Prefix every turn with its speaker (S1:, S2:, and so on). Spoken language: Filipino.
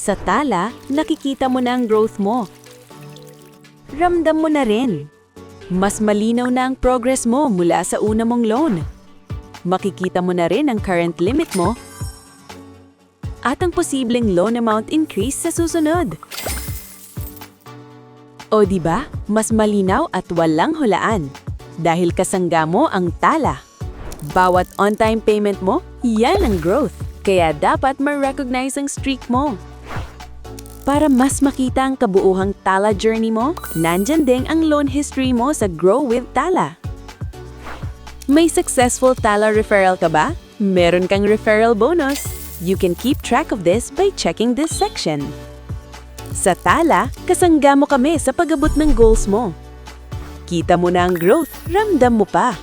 S1: Sa Tala, nakikita mo na ang growth mo. Ramdam mo na rin. Mas malinaw na ang progress mo mula sa una mong loan. Makikita mo na rin ang current limit mo at ang posibleng loan amount increase sa susunod. O diba, mas malinaw at walang hulaan dahil kasangga mo ang Tala. Bawat on-time payment mo, yan ang growth. Kaya dapat ma-recognize ang streak mo. Para mas makita ang kabuuhang Tala journey mo, nandyan din ang loan history mo sa Grow with Tala. May successful Tala referral ka ba? Meron kang referral bonus. You can keep track of this by checking this section. Sa Tala, kasangga mo kami sa pag-abot ng goals mo. Kita mo na ang growth, ramdam mo pa.